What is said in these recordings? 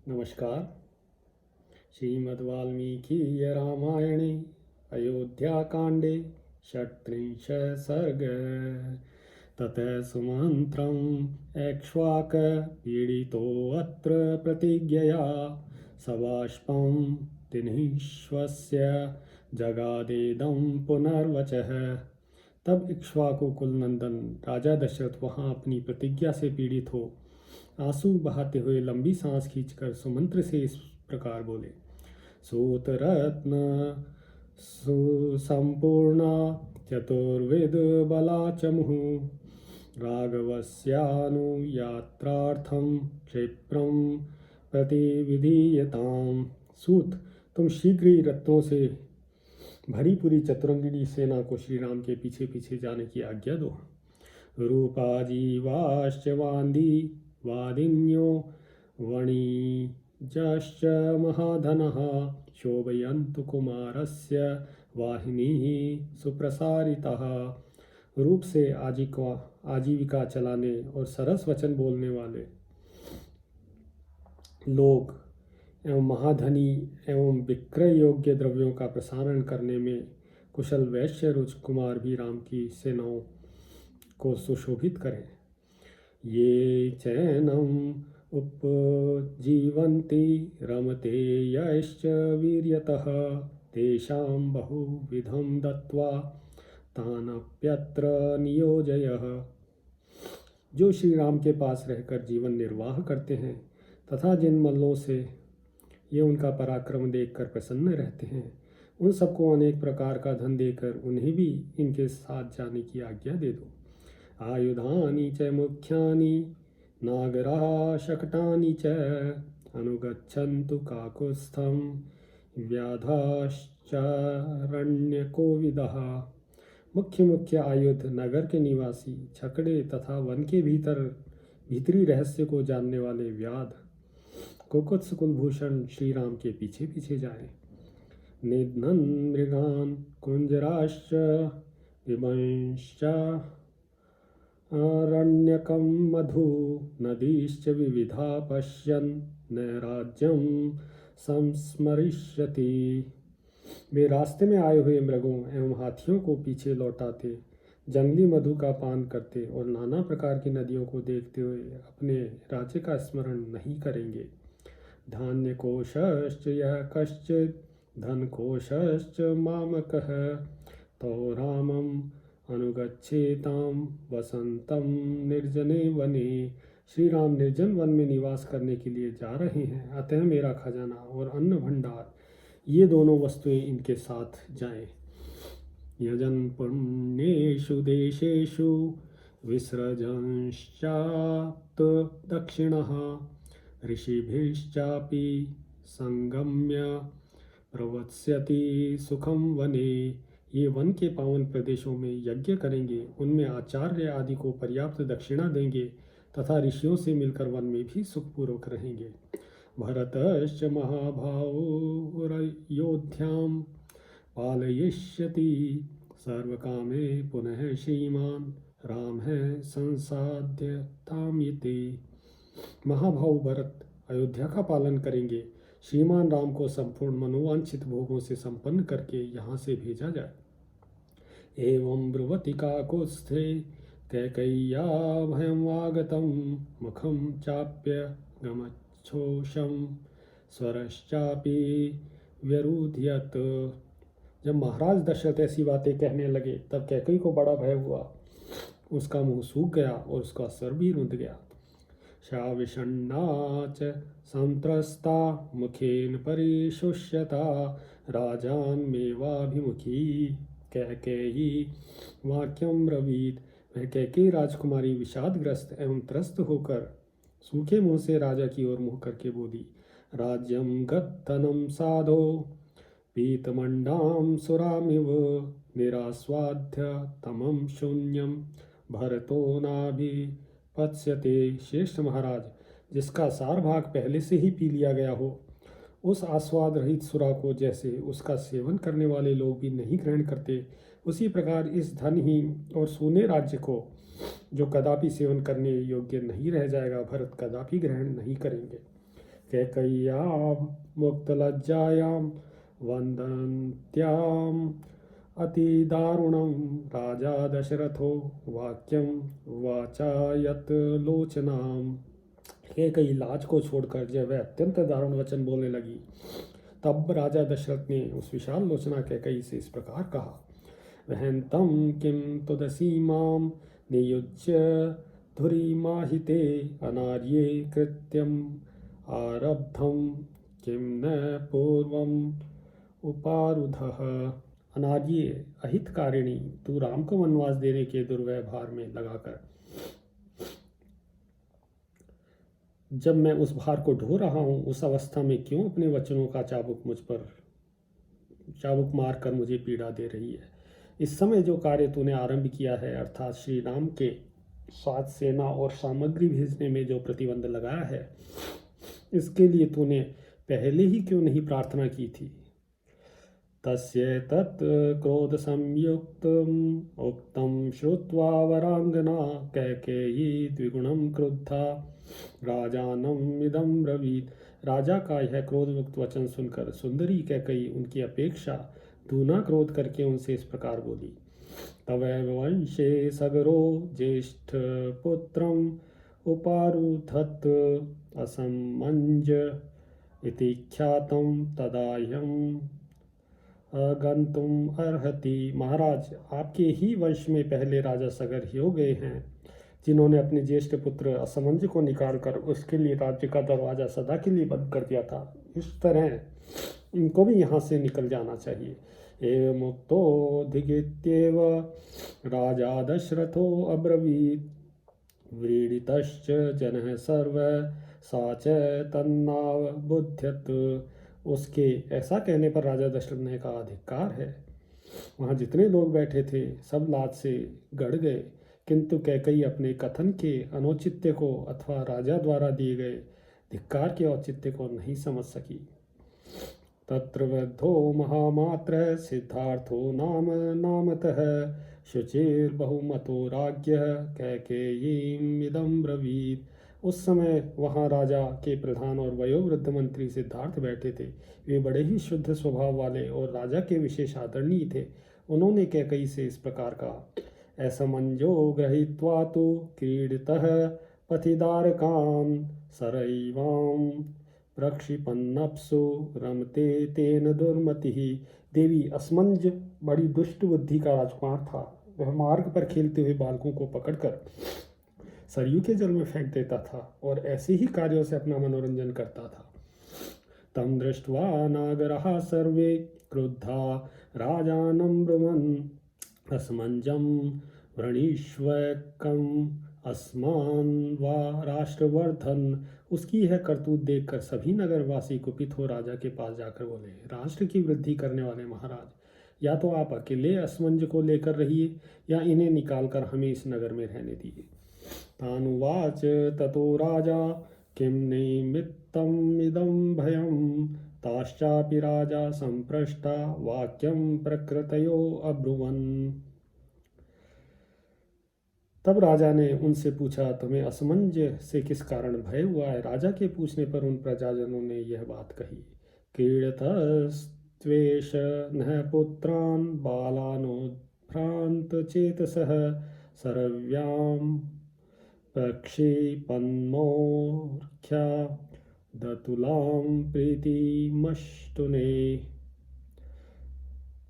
नमस्कार। श्रीमद्वाल्मीकि रामायणे अयोध्याकाण्डे षट्त्रिंश सर्ग। ततः सुमन्त्रम् ऐक्ष्वाक पीडितोऽत्र प्रतिज्ञया सबाष्पं तिन्हिश्वस्य जगादेदं पुनर्वचः। तब इक्ष्वाकु कुलनंदन राजा दशरथ वहाँ अपनी प्रतिज्ञा से पीड़ित हो आंसू बहाते हुए लंबी सांस खींचकर सुमंत्र से इस प्रकार बोले। सूतरत्न सुसंपूर्ण चतुर्विद बलाचमुः राघवस्यानुयात्रार्थं क्षिप्रं प्रतिविधीयताम्। सूत, तुम शीघ्र ही रत्नों से भरी पूरी चतुरंगिणी सेना को श्री राम के पीछे पीछे जाने की आज्ञा दो। रूपाजीवाश्च वादिन्यो वणिजश्च महाधनः शोभयन्तु कुमारस्य वाहिनीः सुप्रसारितः। रूप से आजीविका चलाने और सरस वचन बोलने वाले लोग एवं महाधनी एवं विक्रय योग्य द्रव्यों का प्रसारण करने में कुशल वैश्य रुचकुमार भी राम की सेनाओं को सुशोभित करें। ये चैनम उपजीवन्ति रमते यश्च वीर्यतः तेषां बहुविधं दत्वा तानप्यत्र नियोजयः। जो श्री राम के पास रहकर जीवन निर्वाह करते हैं तथा जिन मल्लों से ये उनका पराक्रम देखकर प्रसन्न रहते हैं, उन सबको अनेक प्रकार का धन देकर उन्हें भी इनके साथ जाने की आज्ञा दे दो। आयुधानि च मुख्यानि नागराः शकटानि च अनुगच्छन्तु काकुत्स्थं व्याधाश्चारण्यकोविदः। मुख्य मुख्य आयुध नगर के निवासी छकड़े तथा वन के भीतरी रहस्य को जानने वाले व्याध कुकुत्स कुलभूषण श्री राम के पीछे पीछे जाए। निधनन् मृगान् कुंजराश्च विभंश्च अरण्यकं मधु नदीश्च विविधा पश्यन् नैराज्यं संस्मरिष्यति। वे रास्ते में आए हुए मृगों एवं हाथियों को पीछे लौटाते, जंगली मधु का पान करते और नाना प्रकार की नदियों को देखते हुए अपने राज्य का स्मरण नहीं करेंगे। धान्य कोशश्च यः कश्चित् धन कोशश्च मामकः तो रामम् अनुगच्छेतां वसंतम निर्जने वने। श्री राम निर्जन वन में निवास करने के लिए जा रहे हैं, अतः मेरा खजाना और अन्न भंडार ये दोनों वस्तुएं इनके साथ जाएं। यजन पुण्येषु देशेषु विसृजंश्चाप्त दक्षिणः ऋषिभिश्चापि संगम्य प्रवत्स्यति सुखम वने। ये वन के पावन प्रदेशों में यज्ञ करेंगे, उनमें आचार्य आदि को पर्याप्त दक्षिणा देंगे तथा ऋषियों से मिलकर वन में भी सुखपूर्वक रहेंगे। भरतश्च महाभावोरयोध्यां पालयिष्यति सर्वकामे पुनः श्रीमान राम है संसाध्य तामिति। महाभाव भरत अयोध्या का पालन करेंगे, श्रीमान राम को संपूर्ण मनोवांछित भोगों से संपन्न करके यहाँ से भेजा जाए। एवं ब्रुवति काकुत्स्थे कैकेय्या भयम् आगतं मुखं चाप्य गमच्छोषं स्वरश्चापि व्यरुध्यत। जब महाराज दशरथ ऐसी बातें कहने लगे तब कैकेयी को बड़ा भय हुआ, उसका मुंह सूख गया और उसका सर भी रुंध गया। शाविषण्णा च संत्रस्ता मुखेन परिशुष्यता राजान्मेवाभिमुखी कैकेयी वाक्यम ब्रवीत। वह कैकेयी राजकुमारी विषादग्रस्त एवं त्रस्त होकर सूखे मुंह से राजा की ओर मुँह करके बोली। राज्यम गत्तनम साधो पीतमंडाम सुरामिव निरास्वाद्य तमम शून्यम भरतो नाभिपत्स्यते। श्रेष्ठ महाराज, जिसका सार भाग पहले से ही पी लिया गया हो, उस आस्वाद रहित सुरा को जैसे उसका सेवन करने वाले लोग भी नहीं ग्रहण करते, उसी प्रकार इस धनहीन और सोने राज्य को जो कदापि सेवन करने योग्य नहीं रह जाएगा, भरत कदापि ग्रहण नहीं करेंगे। कैकय्यां मुक्तलज्जायां वदन्त्याम् अतिदारुणं राजा दशरथो वाक्यं वाचायत लोचनाम। कैकयी लाज को छोड़कर जब वह अत्यंत दारुण वचन बोलने लगी, तब राजा दशरथ ने उस विशाल लोचना कैकयी से इस प्रकार कहा, वहन्तं किं तुदसीमां नियुज्य धुरीमाहिते अनार्ये कृत्यम् आरब्धं किं न पूर्वम् उपारुधः। अनार्ये अहितकारिणी, तू राम को वनवास देने के दुर्वह भार में लगाकर जब मैं उस भार को ढो रहा हूँ, उस अवस्था में क्यों अपने वचनों का चाबुक मार कर मुझे पीड़ा दे रही है। इस समय जो कार्य तूने आरंभ किया है, अर्थात श्री राम के साथ सेना और सामग्री भेजने में जो प्रतिबंध लगाया है, इसके लिए तूने पहले ही क्यों नहीं प्रार्थना की थी। तस्य तत् क्रोध संयुक्तम् उक्तं श्रुत्वा वरांगना कैकेयी द्विगुणं क्रुद्धा राजानम् इदं ब्रवीत। राजा का यह क्रोधयुक्त वचन सुनकर सुंदरी कैकेयी उनकी अपेक्षा दूना क्रोध करके उनसे इस प्रकार बोली, तवैव वंशे सगरो ज्येष्ठ पुत्रम उपारुधत असमंज इति ख्यातम तदाह्यम अगंतुम अर्हति। महाराज, आपके ही वंश में पहले राजा सगर ही हो गए हैं, जिन्होंने अपने ज्येष्ठ पुत्र असमंज को निकालकर उसके लिए राज्य का दरवाजा सदा के लिए बंद कर दिया था। इस तरह इनको भी यहाँ से निकल जाना चाहिए। एवं मुक्तोऽधिगत्येव राजा दशरथो अब्रवीत् व्रीडितश्च जनः सर्वः सा च तन्नावबुध्यत। उसके ऐसा कहने पर राजा दशरथ ने कहा, अधिकार है। वहाँ जितने लोग बैठे थे सब लाज से गड़ गए, किंतु कैकेयी अपने कथन के अनौचित्य को अथवा राजा द्वारा दिए गए धिक्कार के औचित्य को नहीं समझ सकी। तत्र वृद्धो महामात्र सिद्धार्थो नामतः शुचिर्बहुमतो राज्ञः कैकेयीम् इदं ब्रवीत्। उस समय वहाँ राजा के प्रधान और वयोवृद्ध मंत्री सिद्धार्थ बैठे थे। वे बड़े ही शुद्ध स्वभाव वाले और राजा के विशेष आदरणीय थे। उन्होंने कैकेयी से इस प्रकार कहा, असमंजो गृहीत्वा तु क्रीडितः पथिदारकान् सरैवां प्रक्षिपन्नप्सु रमते तेन दुर्मतिः। देवी, असमंज बड़ी दुष्ट बुद्धि का राजकुमार था। वह मार्ग पर खेलते हुए बालकों को पकड़कर सरयू के जल में फेंक देता था और ऐसे ही कार्यों से अपना मनोरंजन करता था। तम दृष्ट्वा नागराः सर्वे क्रुद्धा राजानं ब्रुवन् असमंजं व्रणीष्वकम् अस्मान् वा राष्ट्रवर्धन। उसकी यह करतूत देखकर सभी नगरवासी कुपित हो राजा के पास जाकर बोले, राष्ट्र की वृद्धि करने वाले महाराज, या तो आप अकेले असमंज को लेकर रहिए या इन्हें निकालकर हमें इस नगर में रहने दीजिए। तानुवाच ततो राजा किं निमित्तम् इदं भयं ताश्चापि राजा संप्रष्टा वाक्यं प्रकृतयो अब्रुवन्। तब राजा ने उनसे पूछा, तुम्हें असमंज से किस कारण भय हुआ है। राजा के पूछने पर उन प्रजाजनों ने यह बात कही, क्रीडतस्त्वेष न पुत्रान् बालानोद्भ्रांत चेतसः सरव्यां प्रक्षेपन्मोर्ख्या दतुलां प्रीतिमष्टुने।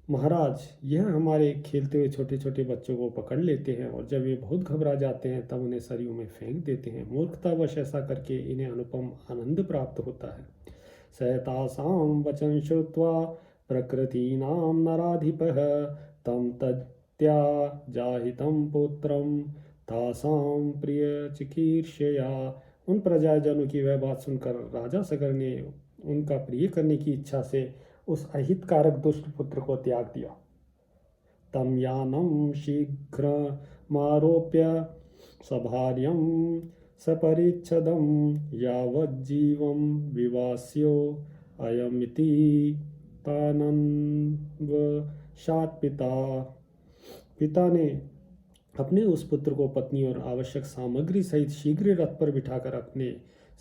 महाराज, यह हमारे खेलते हुए छोटे छोटे बच्चों को पकड़ लेते हैं और जब ये बहुत घबरा जाते हैं तब उन्हें सरयू में फेंक देते हैं। मूर्खतावश ऐसा करके इन्हें अनुपम आनंद प्राप्त होता है। सहतासां वचन श्रुत्वा प्रकृतीनां नराधिपः तं तत्याजाहितं पुत्रं तासां प्रियचिकीर्षया। उन प्रजाजनों की वह बात सुनकर राजा सगर ने उनका प्रिय करने की इच्छा से उस अहितकारक दुष्ट पुत्र को त्याग दिया। तम यानम शीघ्रमारोप्य सभार्यं सपरिच्छदं यावज्जीवं विवास्यो अयमिति तानन्वशात् पिता ने अपने उस पुत्र को पत्नी और आवश्यक सामग्री सहित शीघ्र रथ पर बिठाकर अपने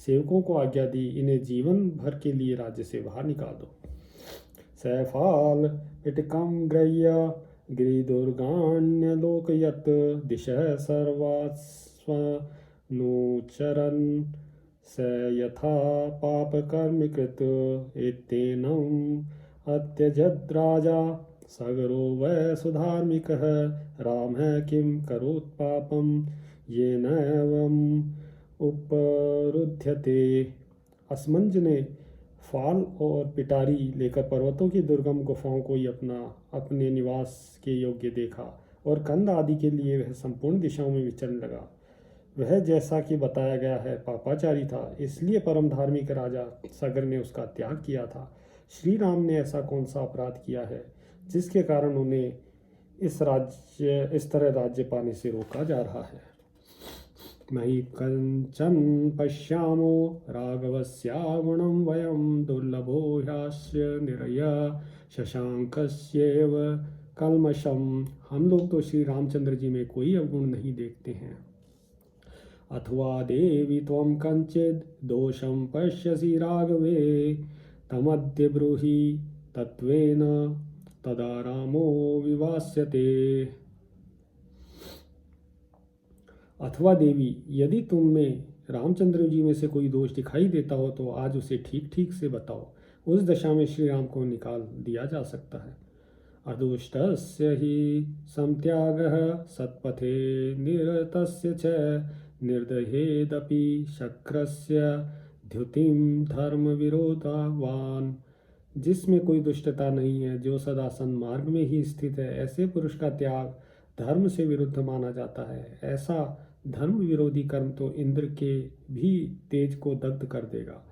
सेवकों को आज्ञा दी, इन्हें जीवन भर के लिए राज्य से बाहर निकाल दो। सैफाल पिटकम ग्रह्य गिरिदुर्गाण्यलोकयत् दिशः सर्वास्वनुचरन् स यथा पापकर्मकृत् एतेनम् अत्यजद् राजा सगरो वै सुधार्मिकः रामः किं करोत् पापं येनैवम् उपरुध्यते। असमंज ने फाल और पिटारी लेकर पर्वतों की दुर्गम गुफाओं को ही अपने निवास के योग्य देखा और कंद आदि के लिए वह संपूर्ण दिशाओं में विचरण लगा। वह जैसा कि बताया गया है पापाचारी था, इसलिए परम धार्मिक राजा सगर ने उसका त्याग किया था। श्री राम ने ऐसा कौन सा अपराध किया है जिसके कारण उन्हें इस तरह राज्य पाने से रोका जा रहा है। मयि कंचन पश्यामो राघवस्यागुणं वयं दुर्लभो ह्यास्य निरय शशांकस्येव कल्मषम। हम लोग तो श्री रामचंद्र जी में कोई अवगुण नहीं देखते हैं। अथवा देवी त्वं कंचिद दोषं पश्यसि राघवे तमद्य ब्रूहि तत्वेन तदा रामो विवास्यते। अथवा देवी, यदि तुम में रामचंद्र जी में से कोई दोष दिखाई देता हो तो आज उसे ठीक ठीक से बताओ, उस दशा में श्री राम को निकाल दिया जा सकता है। अदुष्टस्य हि संत्यागः सत्पथे निरतस्य च निर्दहेदपि शक्रस्य द्युतिं धर्म विरोधावान। जिसमें कोई दुष्टता नहीं है, जो सदा सन्मार्ग में ही स्थित है, ऐसे पुरुष का त्याग धर्म से विरुद्ध माना जाता है। ऐसा धर्म विरोधी कर्म तो इंद्र के भी तेज को दग्ध कर देगा।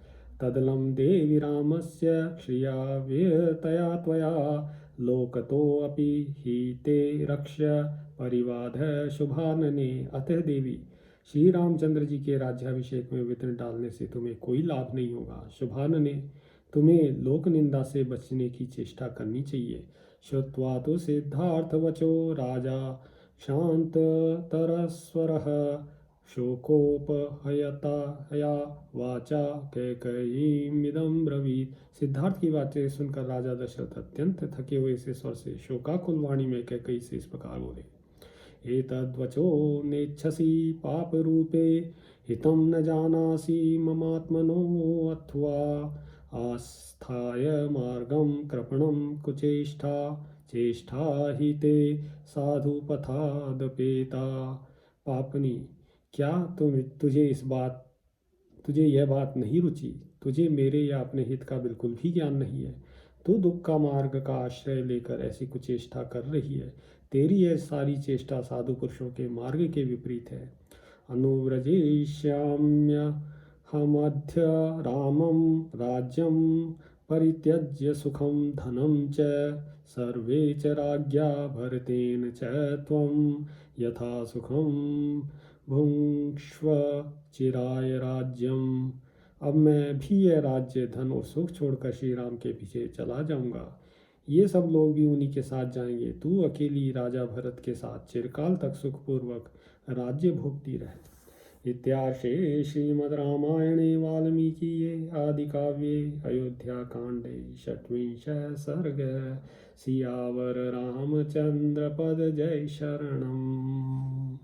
तदलं देवी रामस्य श्रिया विहतया त्वया लोकतोऽपि हि ते रक्ष्य परिवाद शुभानने। अतः देवी, श्री रामचंद्र जी के राज्याभिषेक में विघ्न डालने से तुम्हें कोई लाभ नहीं होगा। शुभानने, तुम्हें लोक निंदा से बचने की चेष्टा करनी चाहिए। श्रुत्वा तो सिद्धार्थ वचो राजा शांत तरस्वरः शोकोपहयता हया वाचा कैकयीमिदं ब्रवीत। सिद्धार्थ की बातें सुनकर राजा दशरथ अत्यंत थके हुए से स्वर से शोकाकुल वाणी में कैकयी से इस प्रकार बोले। एतद्वचो नेच्छसि पाप रूपे हितं न जानासि ममात्मनो अथवा आस्थाय मार्गं कृपणं कुचेष्टा चेष्टा ही ते साधु पथादपेता। पापनी, क्या तुझे यह बात नहीं रुची? तुझे मेरे या अपने हित का बिल्कुल भी ज्ञान नहीं है। तू दुख का मार्ग का आश्रय लेकर ऐसी कुचेष्टा कर रही है। तेरी यह सारी चेष्टा साधु पुरुषों के मार्ग के विपरीत है। अनुव्रजेष्याम्य हमध्य रामं राज्यं परित्यज्य सुखं धनं च सर्वे च राज्ञा भरतेन च त्वं यथा सुखं भुङ्क्ष्व चिराय राज्यम। अब मैं भी यह राज्य, धन और सुख छोड़कर श्री राम के पीछे चला जाऊंगा। ये सब लोग भी उन्हीं के साथ जाएंगे। तू अकेली राजा भरत के साथ चिरकाल तक सुखपूर्वक राज्य भोगती रहे। इत्यार्षे श्रीमद् रामायणे वाल्मीकिये आदिकाव्ये अयोध्याकाण्डे षट्विंशः सर्गः। सियावर रामचन्द्र पद जय शरणम्।